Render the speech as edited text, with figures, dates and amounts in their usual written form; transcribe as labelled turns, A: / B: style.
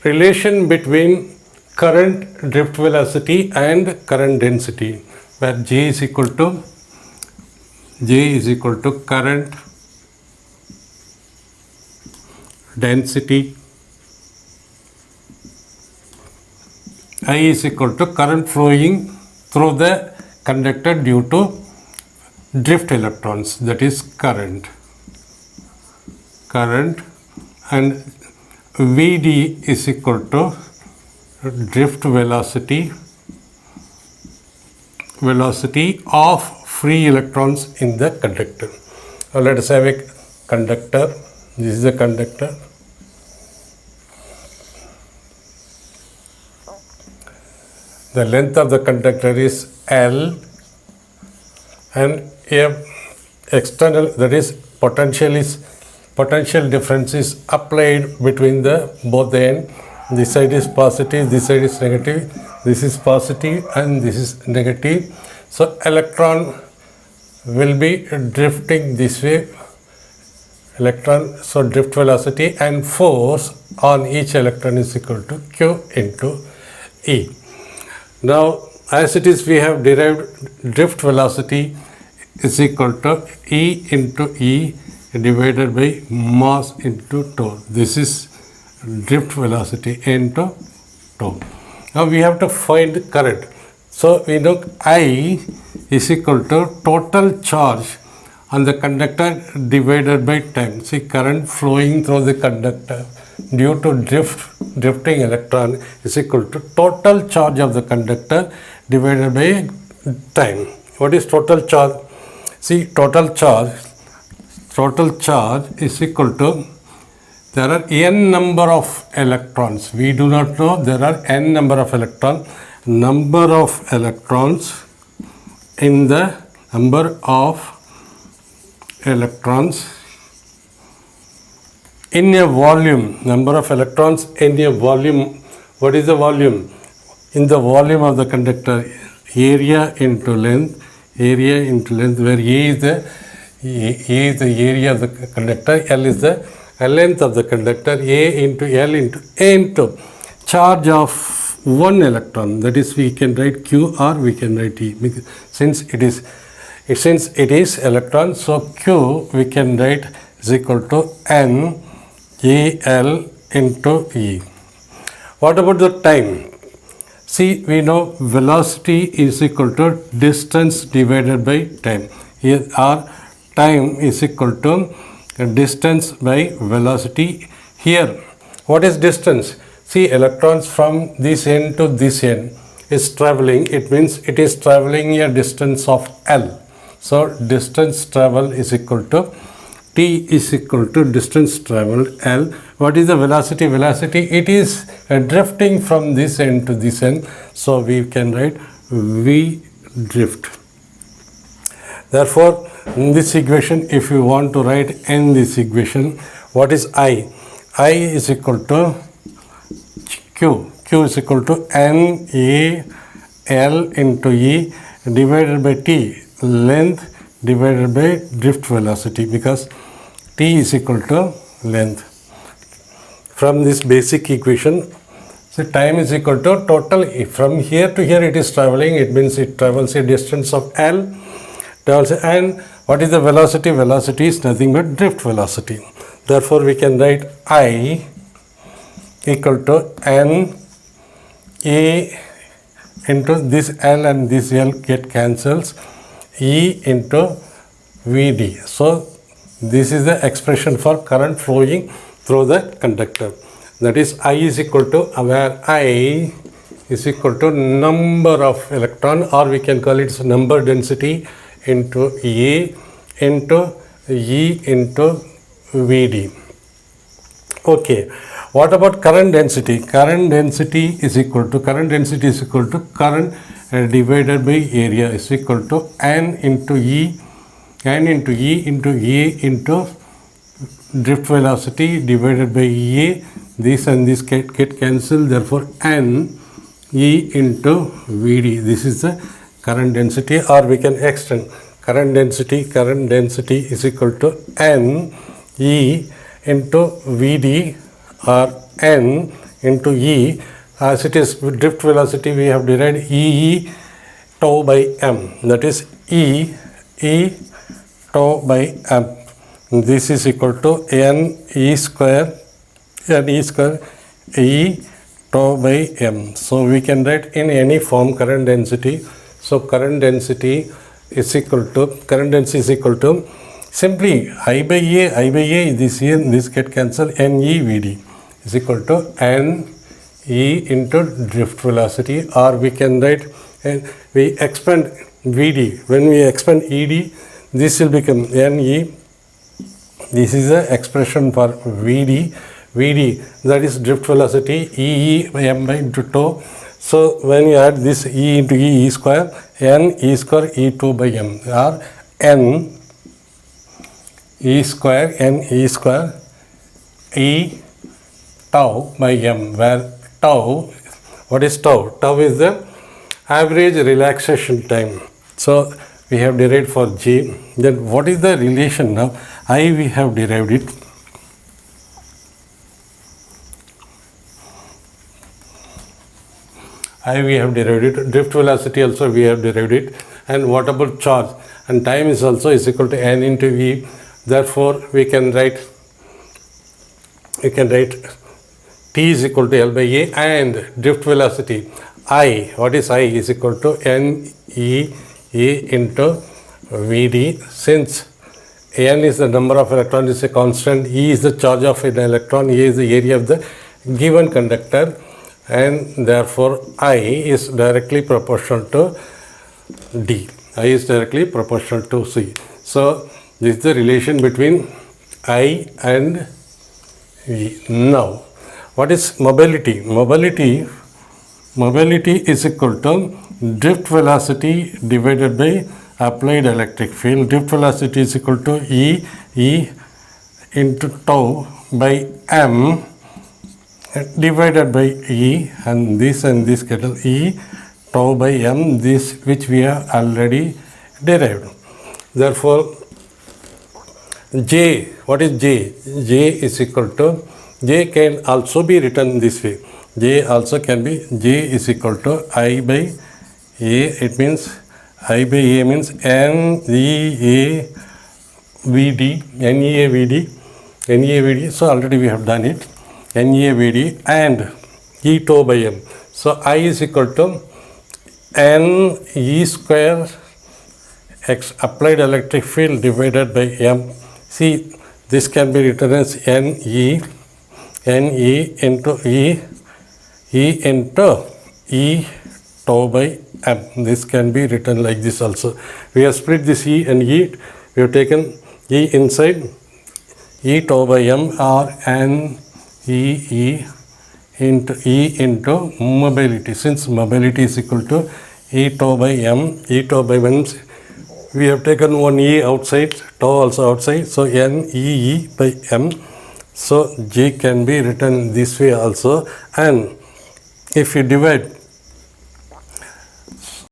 A: relation between current drift velocity and current density, where J is equal to current density, I is equal to current flowing through the conductor due to drift electrons, that is current, and Vd is equal to drift velocity of free electrons in the conductor. Now let us have a conductor. This is the conductor. The length of the conductor is L, and a external, that is potential difference is applied between both the end. This side is positive, this side is negative. This is positive and this is negative. So electron will be drifting this way. So drift velocity and force on each electron is equal to Q into E. Now, as it is, we have derived drift velocity is equal to E into E divided by mass into tau. This is drift velocity into tau. Now we have to find current. So we know I is equal to total charge on the conductor divided by time. See, current flowing through the conductor due to drifting electron is equal to total charge of the conductor divided by time. What is total charge? See, total charge is equal to, there are n number of electrons. We do not know, there are n number of electrons. Number of electrons in the number of electrons in a volume. Number of electrons in a volume. What is the volume? In the volume of the conductor, area into length, where A is the area of the conductor, L is the length of the conductor, A into L into A into charge of one electron. That is, we can write Q or we can write E. Since it is electron, so Q we can write is equal to N AL into E. What about the time? See, we know velocity is equal to distance divided by time. Here our time is equal to distance by velocity. Here, what is distance? See, electrons from this end to this end is traveling. It means it is traveling a distance of L. So distance travel is equal to T is equal to distance traveled L. What is the velocity? Velocity, it is drifting from this end to this end. So we can write V drift. Therefore, in this equation, if you want to write in this equation, what is I? I is equal to Q. Q is equal to N A L into E divided by T, length divided by drift velocity, because T is equal to length. From this basic equation, so time is equal to total. From here to here it is traveling, it means it travels a distance of L. And what is the velocity? Velocity is nothing but drift velocity. Therefore, we can write I equal to N A into this L and this L get cancels, E into Vd. So this is the expression for current flowing through the conductor. That is, I is equal to, where I is equal to number of electron, or we can call it number density into A into E into Vd. Okay. What about current density? Current density is equal to current divided by area is equal to N into E into A into drift velocity divided by A. This and this get cancelled. Therefore, N E into Vd. This is the current density, or we can extend current density is equal to N E into Vd, or N into E. As it is drift velocity, we have derived E tau by m. That is E tau by m. This is equal to n E square E tau by m. So we can write in any form current density. So current density is equal to simply I by A, this get cancelled, NEVD is equal to NE into drift velocity, or we can write, and we expand VD. When we expand ED, this will become NE. This is the expression for VD, that is drift velocity, E by m by into tau. So when you add this E into E square, N E square E2 by m, or N E square E tau by m, where tau, what is tau? Tau is the average relaxation time. So we have derived for J. Then what is the relation now? I, we have derived it. We have derived it. Drift velocity also we have derived it. And what about charge? And time is also is equal to n into E. Therefore, we can write T is equal to L by A, and drift velocity I, what is I, is equal to N E into VD. Since N is the number of electrons, is a constant, E is the charge of an electron, A is the area of the given conductor, and therefore I is directly proportional to D. I is directly proportional to C. So this is the relation between I and V. Now, what is mobility? Mobility is equal to drift velocity divided by applied electric field. Drift velocity is equal to E into tau by m divided by E, and this get E tau by m, this which we have already derived. Therefore, J, what is J? J is equal to, J can also be written this way. J also can be, J is equal to I by A. It means I by A means NEAVD. So already we have done it. NEAVD and E tau by m. So I is equal to N E square x applied electric field divided by m. See, this can be written as NE into E into E tau by m. This can be written like this also. We have split this E and E. We have taken E inside, E tau by m, or N E into mobility. Since mobility is equal to E tau by m, E tau by m, we have taken one E outside, tau also outside, so N E by m. So J can be written this way also, and if you divide